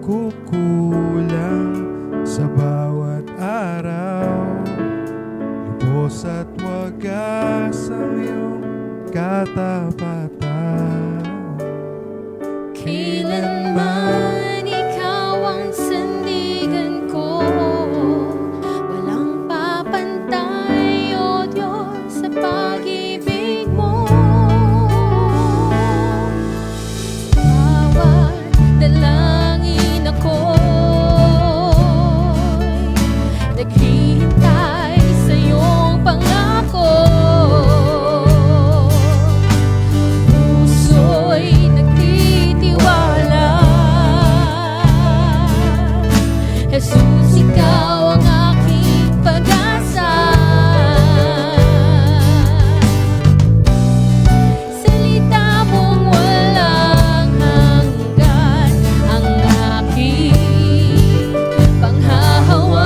nagkukulang sa bawat araw. Lubos at wagas ang iyong katapatan. Kailanman ikaw ang sandigan ko, walang papantay, O Diyos, sa pag-ibig mo. Bawat dalangin ako'y naghihintay sa iyong pangako. Puso'y nagtitiwala, Jesus, ikaw ang aking pag-asa. Salita mong walang hanggan ang aking panghahawakan.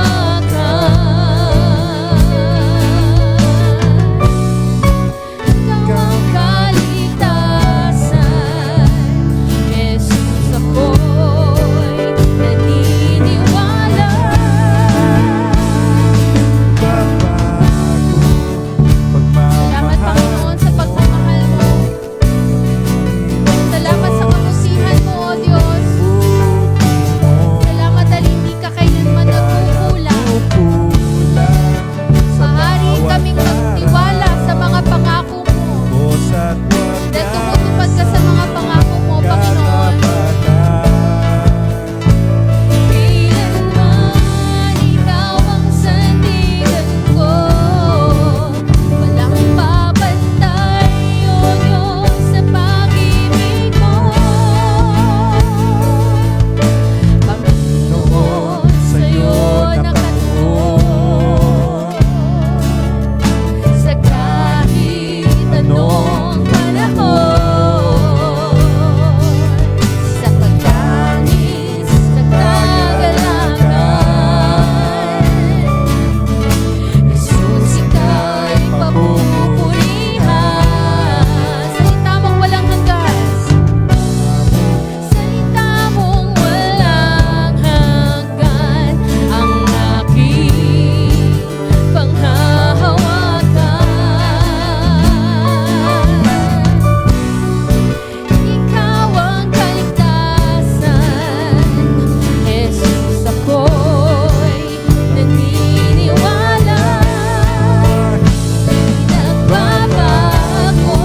Ikaw ang kaligtasan, Jesus, ako'y naniniwala. Salamat, Panginoon, sa pagmamahal mo. Salamat sa kapusihan mo, O Diyos. Salamat dahil hindi ka kailanman nagkukulang. Maaari kaming magtiwala sa mga pangako mo. Dahil tumutupad ka sa mga pangako mo, Panginoon. Kailanman ikaw ang sandigan ko, walang papantay, O Diyos, sa pag-ibig mo. Panginoon, sa'yo nakatuon, sa kahit anong panahon, sa pagtangis, sa kagalakan. Jesus, ika'y papupurihan. Salita mong walang hanggan. Salita mong walang hanggan ang aking panghahawakan. Ikaw ang kaligtasan, Jesus, ako'y naniniwala. Nagbabago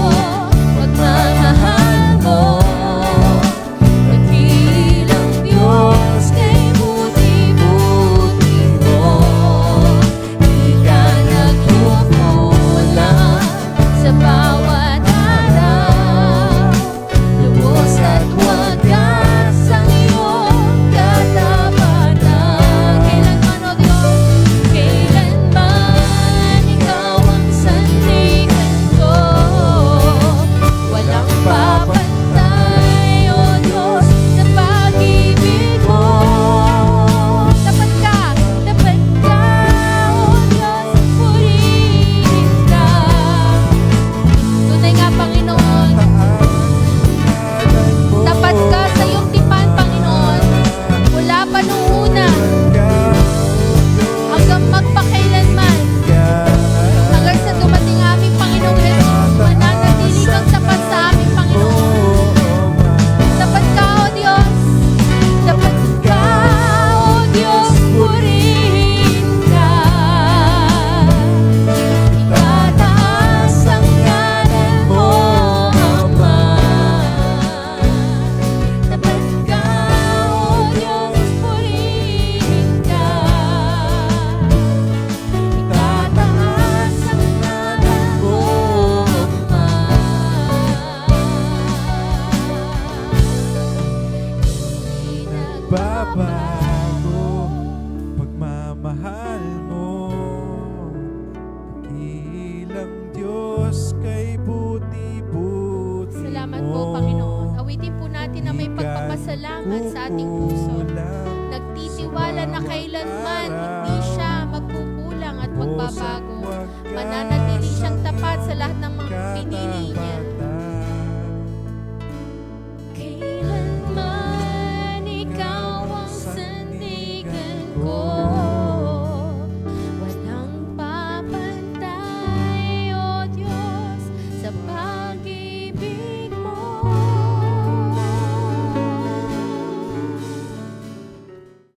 pagmamahal mo, dakilang Diyos, kay buti-buti mo. Di ka nagkukulang sa bawat araw, lubos at wagas ang iyong katapatan. Kailanman, O Diyos, kailanman ikaw ang sandigan ko, walang papantay, O Diyos, sa pag-ibig mo. Tapat ka, O Diyos, purihin ka. Tunay nga, Panginoon, tapat ka sa iyong tipan, Panginoon, mula pa nung una hanggang magpakailanman, hanggang sa dumating aming Panginoong Jesus. Mananatili kang tapat sa aming Panginoon. Tapat ka, O Diyos. Tapat ka, O Diyos, purihin ka. Itataas ang ngalan mo, Ama. Tapat ka, O Diyos, purihin ka. Itataas ang ngalan mo, Ama. Di Babago pagmamahal mo, dakilang Diyos, kay buti-buti mo. Salamat po, Panginoon. Awitin po natin na may pagpapasalamat sa ating puso. Nagtitiwala na kailanman hindi siya magkukulang at magbabago. Mananatili siyang tapat sa lahat ng mga pinili niya. Kailanman ikaw ang ko